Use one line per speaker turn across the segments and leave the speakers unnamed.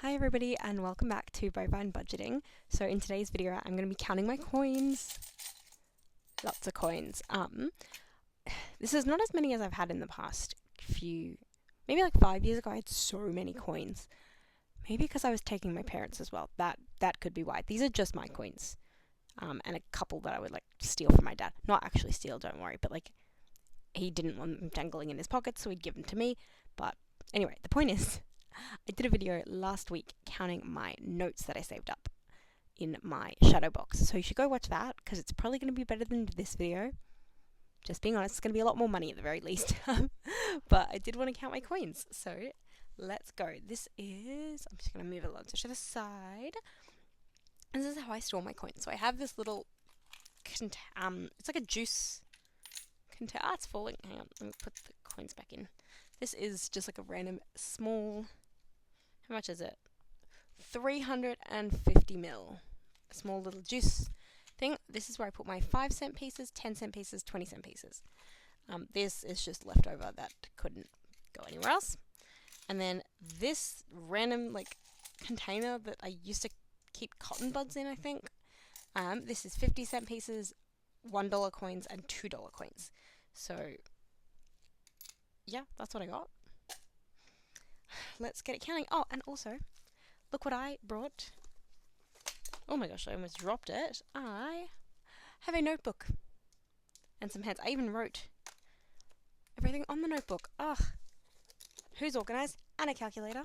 Hi everybody and welcome back to Bovine Budgeting. So in today's video I'm going to be counting my coins. Lots of coins. This is not as many as I've had in the past few, maybe like 5 years ago I had so many coins. Maybe because I was taking my parents as well. That could be why. These are just my coins. And a couple that I would like steal from my dad. Not actually steal, don't worry, but like he didn't want them dangling in his pockets so he'd give them to me. But anyway, the point is I did a video last week counting my notes that I saved up in my shadow box. So you should go watch that because it's probably going to be better than this video. Just being honest, it's going to be a lot more money at the very least. But I did want to count my coins. So let's go. This is, I'm just going to move it along to the side. This is how I store my coins. So I have this little, it's like a juice container. It's falling. Hang on, let me put the coins back in. This is just like a random small, how much is it? 350 ml. A small little juice thing. This is where I put my 5-cent pieces, 10-cent pieces, 20-cent pieces. This is just leftover that couldn't go anywhere else. And then this random like container that I used to keep cotton buds in, I think. This is 50-cent pieces, $1 coins, and $2 coins. So yeah, that's what I got. Let's get it counting. Oh, and also, look what I brought. Oh my gosh, I almost dropped it. I have a notebook and some heads. I even wrote everything on the notebook. Ugh. Who's organized? And a calculator.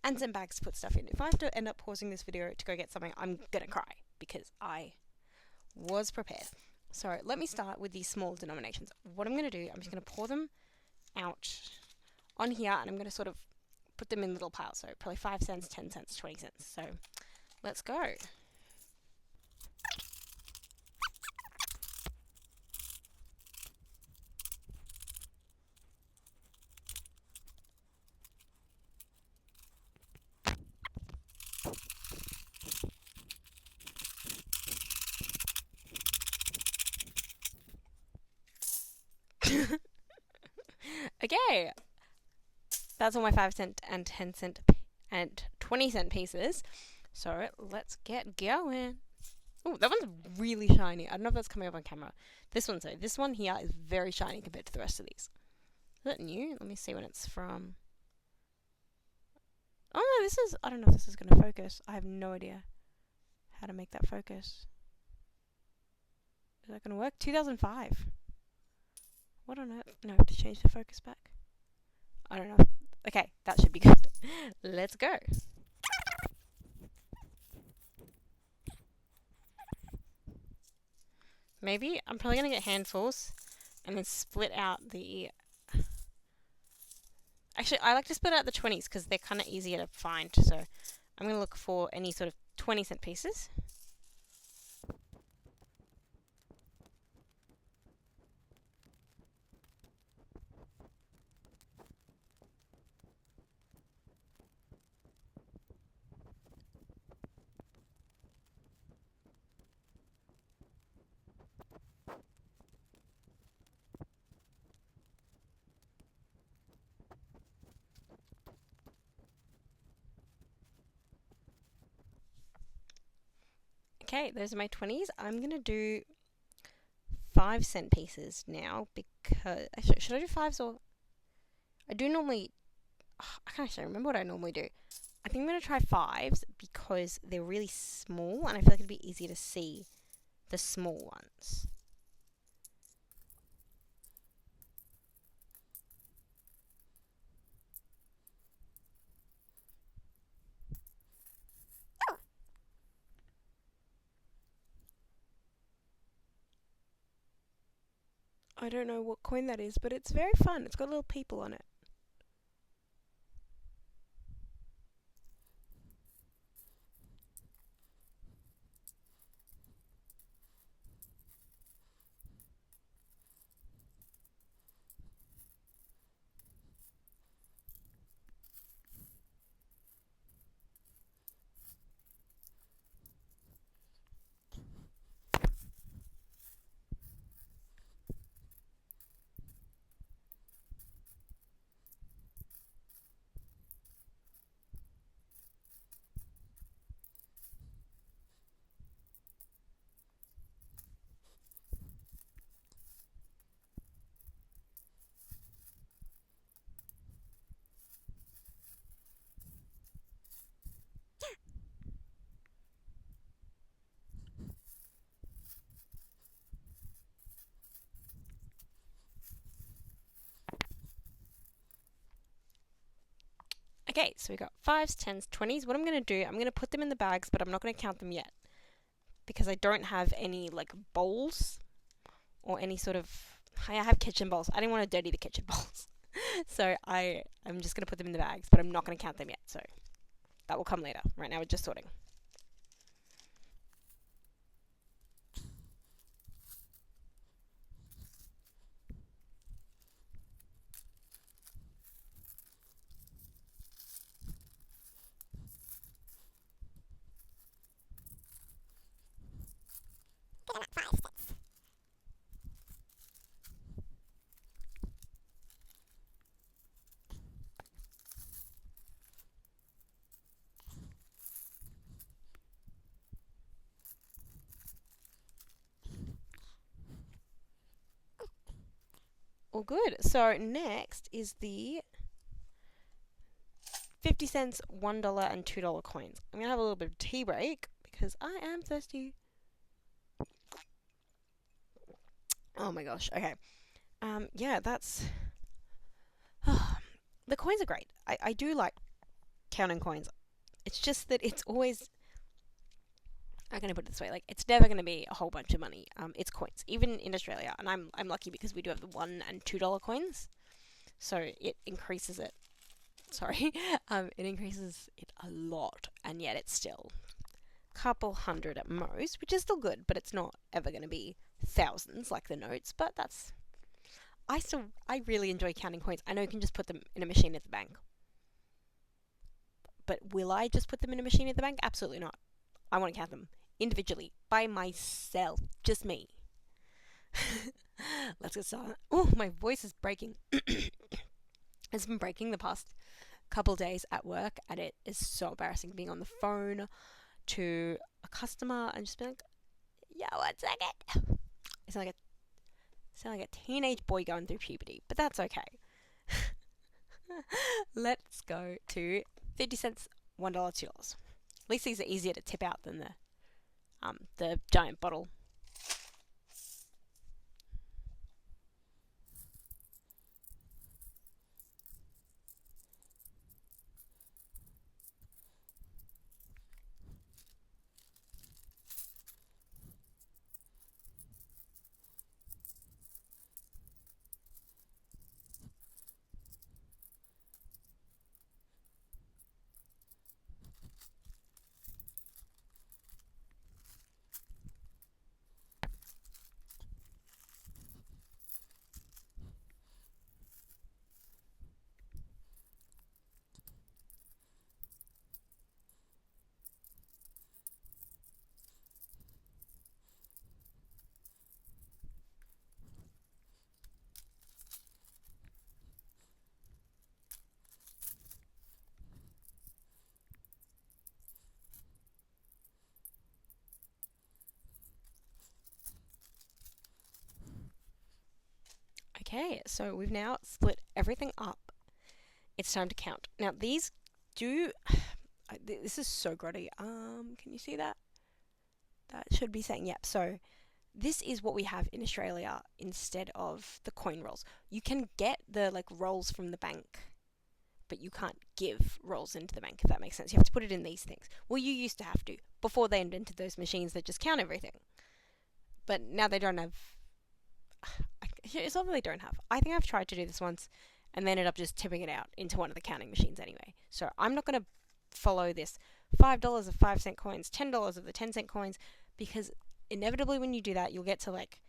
And some bags to put stuff in. If I have to end up pausing this video to go get something, I'm gonna cry because I was prepared. So let me start with these small denominations. What I'm gonna do, I'm just gonna pour them out on here and I'm going to sort of put them in little piles. So probably 5 cents, 10 cents, 20 cents. So let's go. Okay. That's all my 5-cent and 10-cent and 20-cent pieces. So let's get going. Oh, that one's really shiny. I don't know if that's coming up on camera. This one, this one here is very shiny compared to the rest of these. Is that new? Let me see when it's from. Oh no, this is, I don't know if this is going to focus. I have no idea how to make that focus. Is that going to work? 2005. What on earth? No, to change the focus back. I don't know. Okay, that should be good. Let's go. Maybe I'm probably going to get handfuls and then split out the... Actually, I like to split out the 20s because they're kind of easier to find. So I'm going to look for any sort of 20-cent pieces. Okay, those are my 20s. I'm going to do 5-cent pieces now because... Actually, should I do 5s or... I do normally... I can't actually remember what I normally do. I think I'm going to try 5s because they're really small and I feel like it'd be easier to see the small ones. I don't know what coin that is, but it's very fun. It's got little people on it. Okay, so we got 5s, 10s, 20s. What I'm going to do, I'm going to put them in the bags, but I'm not going to count them yet because I don't have any like bowls or any sort of... I have kitchen bowls. I didn't want to dirty the kitchen bowls. So I'm just going to put them in the bags, but I'm not going to count them yet. So that will come later. Right now we're just sorting. All good. So next is the 50 cents, $1, and $2 coins. I'm going to have a little bit of tea break because I am thirsty. Oh my gosh. Okay. Yeah, that's... the coins are great. I do like counting coins. It's just that it's always... I'm going to put it this way, like, it's never going to be a whole bunch of money. It's coins, even in Australia. And I'm lucky because we do have the $1 and $2 coins. So it increases it. Sorry. It increases it a lot. And yet it's still a couple hundred at most, which is still good, but it's not ever going to be thousands like the notes. But that's... I really enjoy counting coins. I know you can just put them in a machine at the bank. But will I just put them in a machine at the bank? Absolutely not. I want to count them individually, by myself, just me. Let's get started. Oh, my voice is breaking. It's been breaking the past couple days at work, and it is so embarrassing being on the phone to a customer and just being like, "Yeah, 1 second." I sound like a teenage boy going through puberty, but that's okay. Let's go to 50 cents, $1, $2. At least these are easier to tip out than the giant bottle. Okay, so we've now split everything up. It's time to count. Now these do... This is so grotty. Can you see that? That should be saying yep. So this is what we have in Australia instead of the coin rolls. You can get the like rolls from the bank, but you can't give rolls into the bank, if that makes sense. You have to put it in these things. Well, you used to have to before they invented those machines that just count everything. But now they don't have... It's not that they don't have. I think I've tried to do this once and they ended up just tipping it out into one of the counting machines anyway. So I'm not going to follow this $5 of 5-cent coins, $10 of the 10-cent coins, because inevitably when you do that, you'll get to like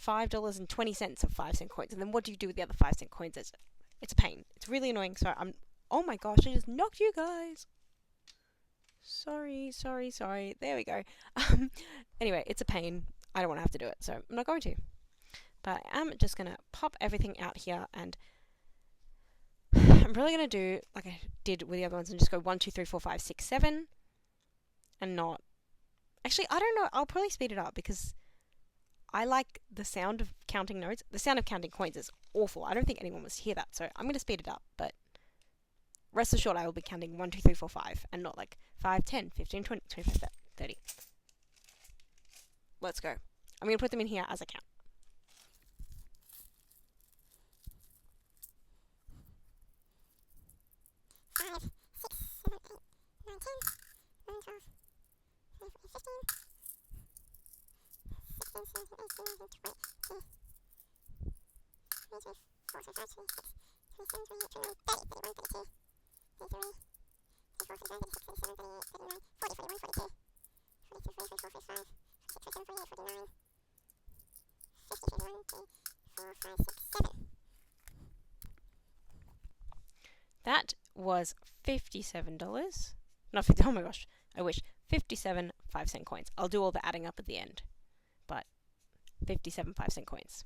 $5.20 of 5-cent coins. And then what do you do with the other 5-cent coins? It's a pain. It's really annoying. So oh my gosh, I just knocked you guys. Sorry. There we go. Anyway, it's a pain. I don't want to have to do it, so I'm not going to. But I'm just going to pop everything out here, and I'm really going to do like I did with the other ones and just go 1, 2, 3, 4, 5, 6, 7, and not... Actually, I don't know. I'll probably speed it up because I like the sound of counting notes. The sound of counting coins is awful. I don't think anyone wants to hear that, so I'm going to speed it up. But rest assured, I will be counting 1, 2, 3, 4, 5, and not like 5, 10, 15, 20, 25, 30. Let's go. I'm going to put them in here as I count.
5,
That was $57. Not 50, oh my gosh, I wish. 57 5-cent coins. I'll do all the adding up at the end. But 57 5-cent coins.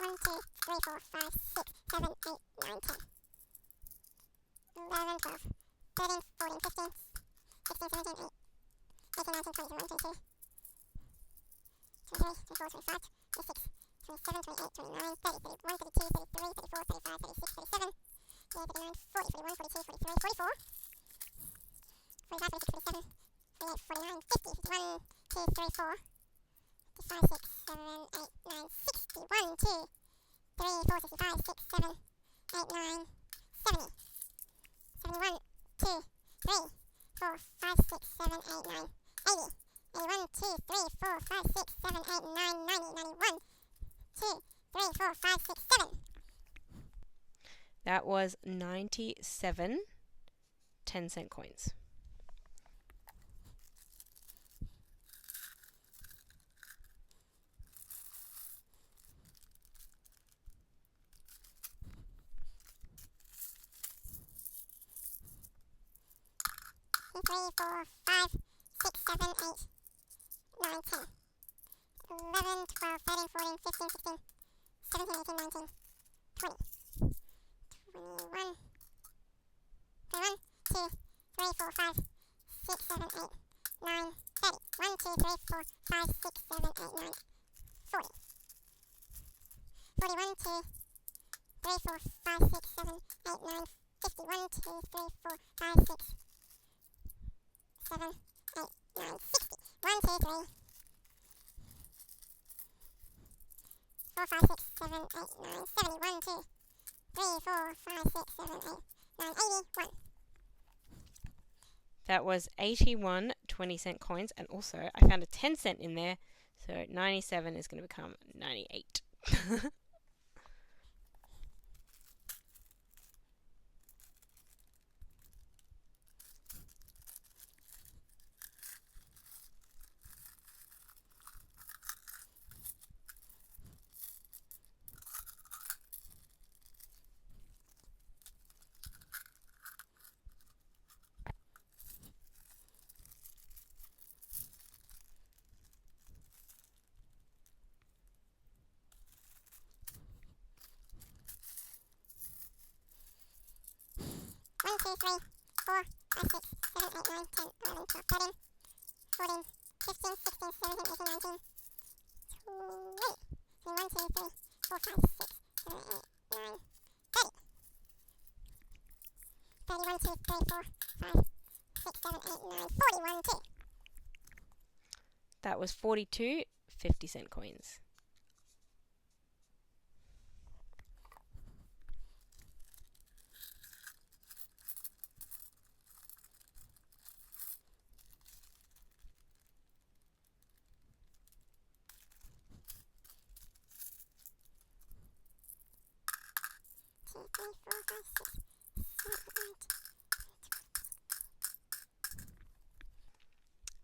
One, two, three, four, five, six, 7, 8, 9, 10. 11, 12, 13, 14, 15, 16, 17, 18, 19, 20, 21, 22, 23, 24, 25, 26, 27, 28, 29, 30, 31, 32, 33, 34, 35, 36, 37, 39, 40, 41, 42, 43, 44, 45, 46, 47, 48, 49, 50, 51, 2, 3, 4, 55, 6, 7, 8, 9, 60, 1, 2, 3, 4, 65, 6, 7, 8, 9, 70, 71, 2, 3, 4, 5, 6, 7, 8, 9, 80, 81, 2, 3, 4, 5, 6, 7, 8, 9, 90, 91, 2, 3, 4, 5, 6, 7.
That was 97 10-cent coins.
Three, four, five, six, 7, 8, 9, 10, 11, 12, 13, 14, 15, 16, 17, 18, 19, 20, 21, 21, 2, 3, 4, 5, 6, 7, 8, 9, 30, 1, 2, 3, 4, 5, 6, 7, 8, 9, 40, 41, 2, 3, 4, 5, 6, 7, 8, 9, 50, 1, 2, 3, 4, 5, 6, 7, 8, 9, 60, 1, 2, 3, 4, 5, 6, 7, 8, 9, 70, 1, 2, 3, 4, 5, 6, 7, 8, 9, 81.
That was 81 20-cent coins, and also I found a 10-cent in there, so 97 is going to become 98.
One, two, three, 4, 5, 6, 7, 8, 9, 10, 11, 12, 13, 14, 15, 16, 17, 18, 19, 20. 1, 2, 3, 4, 5, 6, 7, 8, 9, 30. 31, 2, 3, 4, 5, 6, 7, 8, 9, 41, 2.
That was 42 50-cent coins.
Two, three, 4, 5, 6, 7, 8, 9, 10.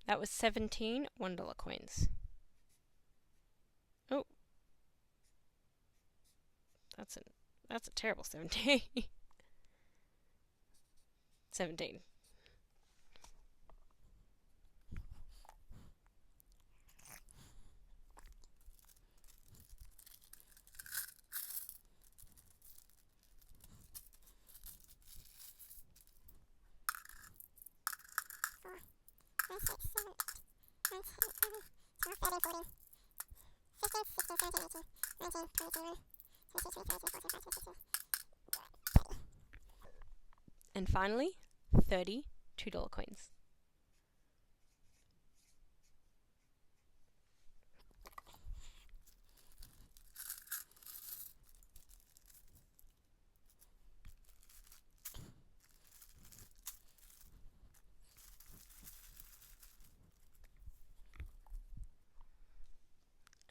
That was 17 $1 coins. Oh. That's a terrible 17. 17.
Five, 6, 7, 8, 9, 10, 11, 12, 13, 14, 15, 16, 17, 18, 19, 20, 21, 22, 23, 24, 25, 26, 30.
And finally, 30 $2 coins.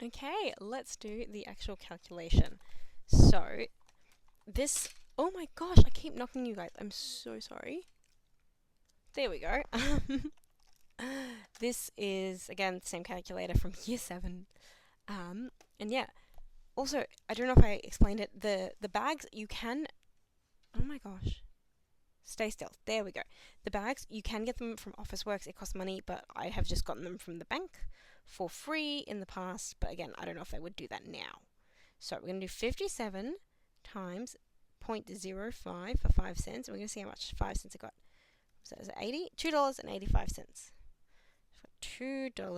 Okay, let's do the actual calculation. So, this. Oh my gosh, I keep knocking you guys. I'm so sorry. There we go. This is, again, the same calculator from year 7. And yeah, also, I don't know if I explained it. The bags, you can. Oh my gosh. Stay still. There we go. The bags, you can get them from Officeworks. It costs money, but I have just gotten them from the bank for free in the past. But again, I don't know if they would do that now. So we're going to do 57 times 0.05 for 5 cents. And we're going to see how much 5 cents I got. So is it 80? $2.85. $2. Oh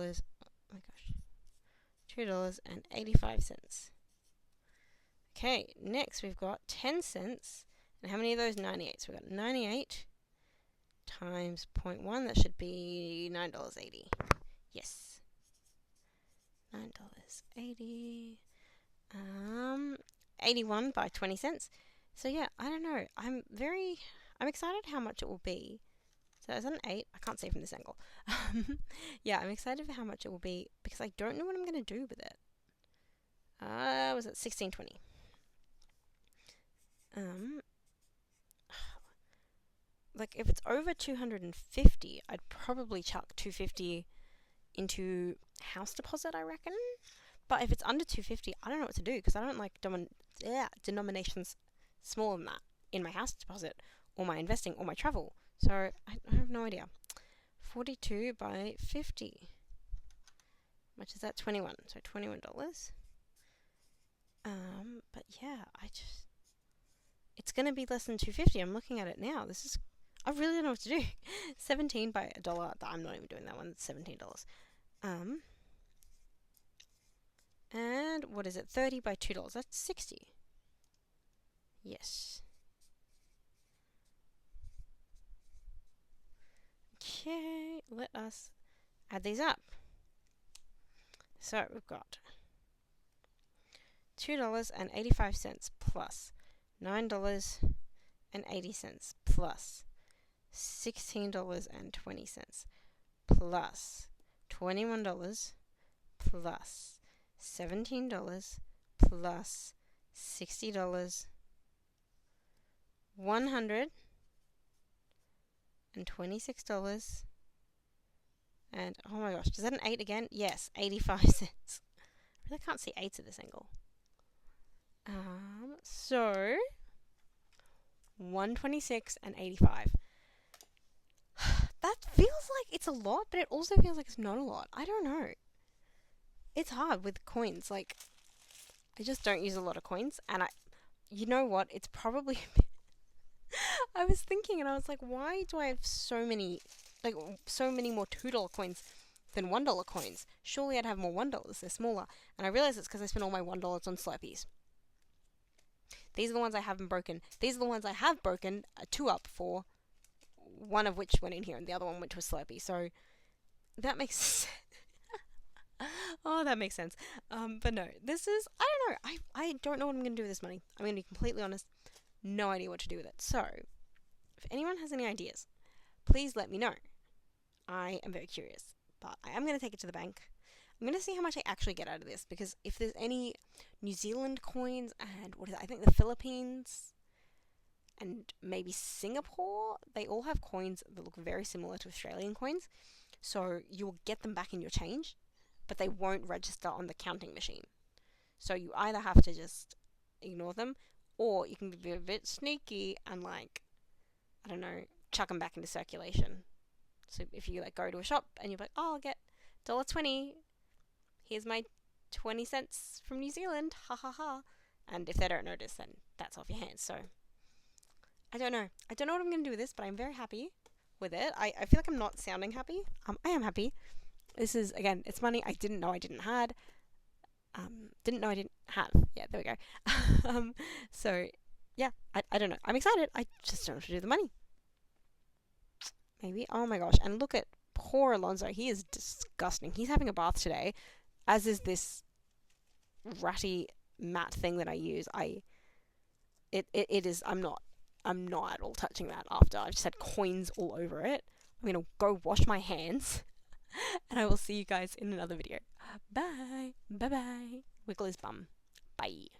my gosh. $2.85. Okay, next we've got 10 cents. And how many of those? 98. So we've got 98 times 0.1. That should be $9.80. Yes. $9.80. 81 by 20 cents. So yeah, I don't know. I'm excited how much it will be. So is that an 8? I can't see from this angle. Yeah, I'm excited for how much it will be because I don't know what I'm going to do with it. Was it 16.20? Like if it's over 250, I'd probably chuck 250 into house deposit, I reckon. But if it's under 250, I don't know what to do because I don't like denominations smaller than that in my house deposit or my investing or my travel. So I have no idea. 42 by 50. How much is that? 21. So $21. But yeah, it's gonna be less than 250. I'm looking at it now. I really don't know what to do. 17 by $1. I'm not even doing that one. It's $17. And what is it? 30 by $2. That's 60. Yes. Okay, let us add these up. So we've got $2.85 plus $9.80 plus $16.20 plus $21 plus $17 plus $60, $126, and oh my gosh, is that an 8 again? Yes, 85 cents. I really can't see 8s at this angle. So 126 and 85. That feels like it's a lot, but it also feels like it's not a lot. I don't know. It's hard with coins. Like, I just don't use a lot of coins, and you know what? It's probably. I was thinking, and I was like, why do I have so many more $2 coins than $1 coins? Surely I'd have more $1. They're smaller, and I realize it's because I spent all my $1 on Slurpees. These are the ones I haven't broken. These are the ones I have broken. 2 up for. One of which went in here, and the other one went to a Slurpee. So that makes sense. Oh, that makes sense. But no, this is, I don't know. I don't know what I'm going to do with this money. I'm going to be completely honest. No idea what to do with it. So, if anyone has any ideas, please let me know. I am very curious. But I am going to take it to the bank. I'm going to see how much I actually get out of this. Because if there's any New Zealand coins and, I think the Philippines and maybe Singapore, they all have coins that look very similar to Australian coins. So, you'll get them back in your change, but they won't register on the counting machine. So you either have to just ignore them, or you can be a bit sneaky and I don't know, chuck them back into circulation. So if you go to a shop and you're like, oh, I'll get $1.20. Here's my 20 cents from New Zealand. Ha ha ha. And if they don't notice, then that's off your hands. So I don't know. I don't know what I'm going to do with this, but I'm very happy with it. I feel like I'm not sounding happy. I am happy. This is, again, it's money I didn't know I didn't have. Yeah, there we go. So, yeah, I don't know. I'm excited. I just don't know what to do with the money. Maybe. Oh my gosh. And look at poor Alonzo. He is disgusting. He's having a bath today, as is this ratty matte thing that I use. It is, I'm not at all touching that after. I've just had coins all over it. I'm going to go wash my hands. And I will see you guys in another video. Bye. Bye bye. Wiggle his bum. Bye.